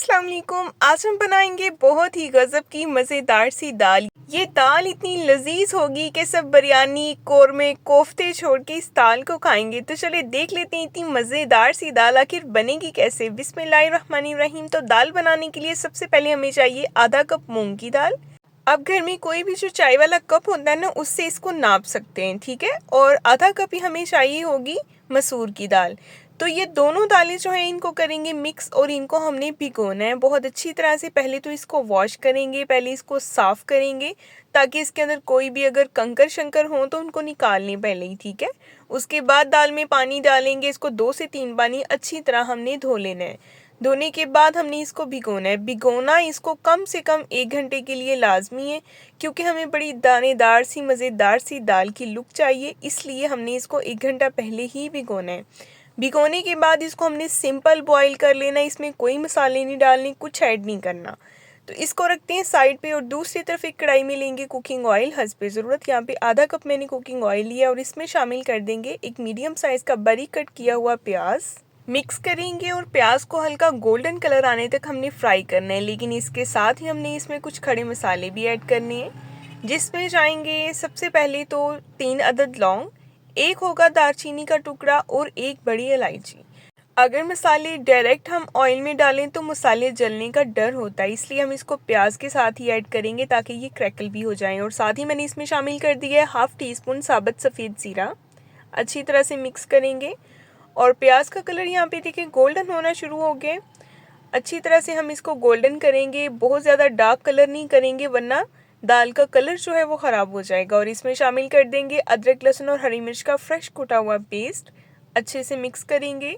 अस्सलाम वालेकुम। आज हम बनाएंगे बहुत ही गजब की मज़ेदार सी दाल। ये दाल इतनी लजीज होगी कि सब बिरयानी, कोरमे, कोफ्ते छोड़ के इस दाल को खाएंगे। तो चले देख लेते हैं इतनी मज़ेदार सी दाल आखिर बनेगी कैसे। बिस्मिल्लाहिर्रहमानिर्रहीम। तो दाल बनाने के लिए सबसे पहले हमें चाहिए आधा कप मूंग की दाल। अब घर में कोई भी जो चाय वाला कप होता है ना, उससे इसको नाप सकते हैं, ठीक है। और आधा कप ही हमें चाहिए होगी मसूर की दाल। तो ये दोनों दालें जो हैं इनको करेंगे मिक्स और इनको हमने भिगोना है बहुत अच्छी तरह से। पहले तो इसको वॉश करेंगे, पहले इसको साफ़ करेंगे ताकि इसके अंदर कोई भी अगर कंकर शंकर हो तो उनको निकाल लें पहले ही, ठीक है। उसके बाद दाल में पानी डालेंगे, इसको 2 से 3 पानी अच्छी तरह हमने धो लेना है। धोने के बाद हमने इसको भिगोना है। भिगोना इसको कम से कम 1 घंटे के लिए लाजमी है, क्योंकि हमें बड़ी दानेदार सी मज़ेदार सी दाल की लुक चाहिए, इसलिए हमने इसको 1 घंटा पहले ही भिगोना है। भिगोने के बाद इसको हमने सिंपल बॉईल कर लेना है, इसमें कोई मसाले नहीं डालने, कुछ ऐड नहीं करना। तो इसको रखते हैं साइड पे और दूसरी तरफ एक कढ़ाई में लेंगे कुकिंग ऑयल हस्बे ज़रूरत। यहाँ पे आधा कप मैंने कुकिंग ऑयल लिया और इसमें शामिल कर देंगे एक मीडियम साइज़ का बारीक कट किया हुआ प्याज। मिक्स करेंगे और प्याज को हल्का गोल्डन कलर आने तक हमने फ्राई करना है। लेकिन इसके साथ ही हमने इसमें कुछ खड़े मसाले भी ऐड करने हैं, जिसमें जाएंगे सबसे पहले तो 3 अदद लौंग, 1 होगा दालचीनी का टुकड़ा और 1 बड़ी इलायची। अगर मसाले डायरेक्ट हम ऑयल में डालें तो मसाले जलने का डर होता है, इसलिए हम इसको प्याज के साथ ही ऐड करेंगे ताकि ये क्रैकल भी हो जाएं। और साथ ही मैंने इसमें शामिल कर दिया है हाफ़ टी स्पून साबुत सफ़ेद ज़ीरा। अच्छी तरह से मिक्स करेंगे और प्याज का कलर यहाँ पे देखिए गोल्डन होना शुरू हो गया। अच्छी तरह से हम इसको गोल्डन करेंगे, बहुत ज़्यादा डार्क कलर नहीं करेंगे वरना दाल का कलर जो है वो ख़राब हो जाएगा। और इसमें शामिल कर देंगे अदरक, लहसुन और हरी मिर्च का फ्रेश कुटा हुआ पेस्ट। अच्छे से मिक्स करेंगे।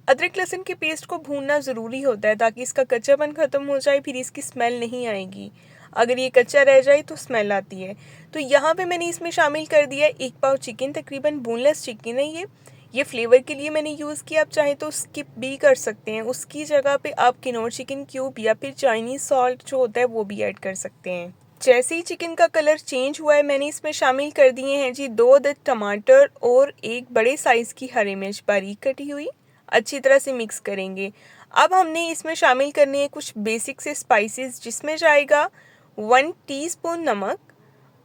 अदरक लहसुन के पेस्ट को भूनना ज़रूरी होता है ताकि इसका कच्चापन ख़त्म हो जाए, फिर इसकी स्मेल नहीं आएगी। अगर ये कच्चा रह जाए तो स्मेल आती है। तो यहाँ पे मैंने इसमें शामिल कर दिया है 1 पाव चिकन, तकरीबन बोनलेस चिकन है ये फ्लेवर के लिए मैंने यूज़ किया। आप चाहें तो स्किप भी कर सकते हैं, उसकी जगह पे आप किनोर चिकन क्यूब या फिर चाइनीज़ सॉल्ट जो होता है वो भी ऐड कर सकते हैं। जैसे ही चिकन का कलर चेंज हुआ है मैंने इसमें शामिल कर दिए हैं जी 2 अदद टमाटर और 1 बड़े साइज़ की हरी मिर्च बारीक कटी हुई। अच्छी तरह से मिक्स करेंगे। अब हमने इसमें शामिल करने हैं कुछ बेसिक से स्पाइसेस, जिसमें जाएगा 1 टीस्पून नमक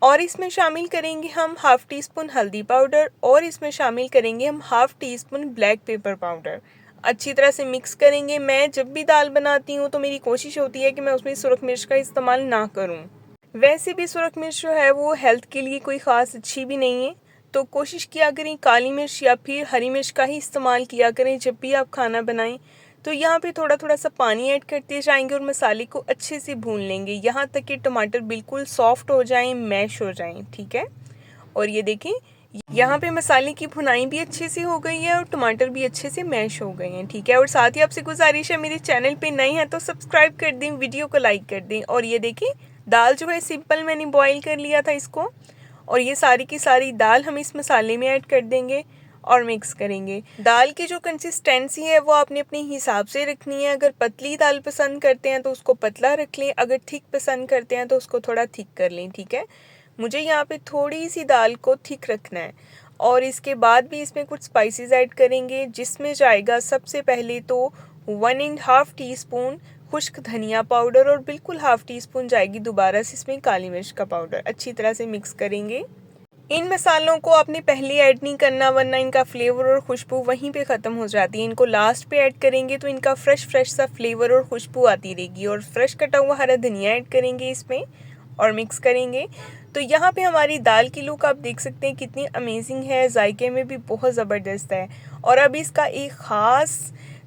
और इसमें शामिल करेंगे हम हाफ़ टी स्पून हल्दी पाउडर और इसमें शामिल करेंगे हम half tea spoon black pepper powder. अच्छी तरह से मिक्स करेंगे। मैं जब भी दाल बनाती हूँ तो मेरी कोशिश होती है कि मैं उसमें सुरख मिर्च का इस्तेमाल ना करूँ। वैसे भी सुरख मिर्च जो है वो हेल्थ के लिए कोई ख़ास अच्छी भी नहीं है, तो कोशिश किया करें काली मिर्च या फिर हरी मिर्च का ही इस्तेमाल किया करें जब भी आप खाना बनाएं। तो यहाँ पे थोड़ा थोड़ा सा पानी ऐड करते जाएंगे और मसाले को अच्छे से भून लेंगे यहाँ तक कि टमाटर बिल्कुल सॉफ्ट हो जाएं, मैश हो जाएं, ठीक है। और ये देखें यहाँ पे मसाले की भुनाई भी अच्छे से हो गई है और टमाटर भी अच्छे से मैश हो गए हैं, ठीक है। और साथ ही आपसे गुजारिश है, मेरे चैनल पे नए हैं तो सब्सक्राइब कर दें, वीडियो को लाइक कर दें। और ये देखें दाल जो है सिंपल मैंने बॉईल कर लिया था इसको, और ये सारी की सारी दाल हम इस मसाले में ऐड कर देंगे और मिक्स करेंगे। दाल की जो कंसिस्टेंसी है वो आपने अपने हिसाब से रखनी है। अगर पतली दाल पसंद करते हैं तो उसको पतला रख लें, अगर थिक पसंद करते हैं तो उसको थोड़ा थिक कर लें, ठीक है। मुझे यहाँ पे थोड़ी सी दाल को थिक रखना है। और इसके बाद भी इसमें कुछ स्पाइसेस ऐड करेंगे, जिसमें जाएगा सबसे पहले तो 1.5 टीस्पून खुश्क धनिया पाउडर और बिल्कुल हाफ़ टी स्पून जाएगी दोबारा से इसमें काली मिर्च का पाउडर। अच्छी तरह से मिक्स करेंगे। इन मसालों को आपने पहले ऐड नहीं करना वरना इनका फ्लेवर और खुशबू वहीं पे ख़त्म हो जाती है। इनको लास्ट पे ऐड करेंगे तो इनका फ्रेश सा फ्लेवर और खुशबू आती रहेगी। और फ्रेश कटा हुआ हरा धनिया ऐड करेंगे इसमें और मिक्स करेंगे। तो यहाँ पे हमारी दाल की लुक आप देख सकते हैं कितनी अमेजिंग है, जायके में भी बहुत ज़बरदस्त है। और अब इसका एक ख़ास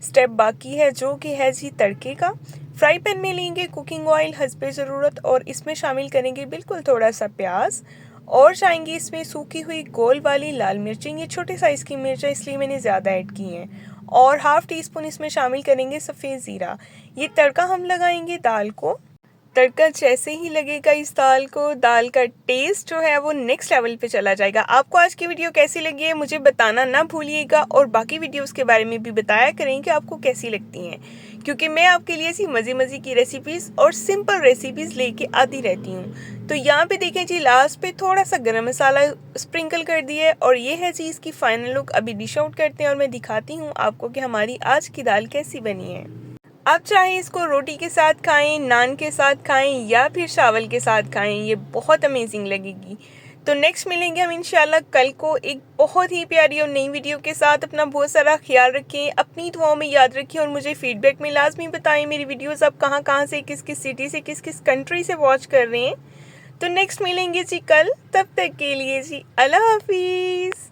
स्टेप बाकी है जो कि है जी तड़के का। फ्राई पैन में लेंगे कुकिंग ऑयल हस्बे ज़रूरत और इसमें शामिल करेंगे बिल्कुल थोड़ा सा प्याज और जाएंगी इसमें सूखी हुई गोल वाली लाल मिर्चें। ये छोटे साइज़ की मिर्च है इसलिए मैंने ज़्यादा ऐड की हैं। और हाफ़ टी स्पून इसमें शामिल करेंगे सफ़ेद ज़ीरा। ये तड़का हम लगाएंगे दाल को। तड़का जैसे ही लगेगा इस दाल को, दाल का टेस्ट जो है वो नेक्स्ट लेवल पे चला जाएगा। आपको आज की वीडियो कैसी लगी है मुझे बताना ना भूलिएगा और बाकी वीडियोस के बारे में भी बताया करें कि आपको कैसी लगती हैं, क्योंकि मैं आपके लिए ऐसी मज़े की रेसिपीज़ और सिंपल रेसिपीज़ लेके आती रहती हूँ। तो यहाँ पे देखें जी लास्ट पे थोड़ा सा गरम मसाला स्प्रिंकल कर दिया है और ये है जी इसकी फाइनल लुक। अभी डिश आउट करते हैं और मैं दिखाती हूँ आपको कि हमारी आज की दाल कैसी बनी है। आप चाहे इसको रोटी के साथ खाएं, नान के साथ खाएं या फिर चावल के साथ खाएं, ये बहुत अमेजिंग लगेगी। तो नेक्स्ट मिलेंगे हम इंशाल्लाह कल को एक बहुत ही प्यारी और नई वीडियो के साथ। अपना बहुत सारा ख्याल रखें, अपनी दुआओं में याद रखें और मुझे फीडबैक में लाजमी बताएं मेरी वीडियोस आप कहाँ कहाँ से, किस किस सिटी से, किस किस कंट्री से वॉच कर रहे हैं। तो नेक्स्ट मिलेंगे जी कल, तब तक के लिए जी अल्लाह हाफिज़।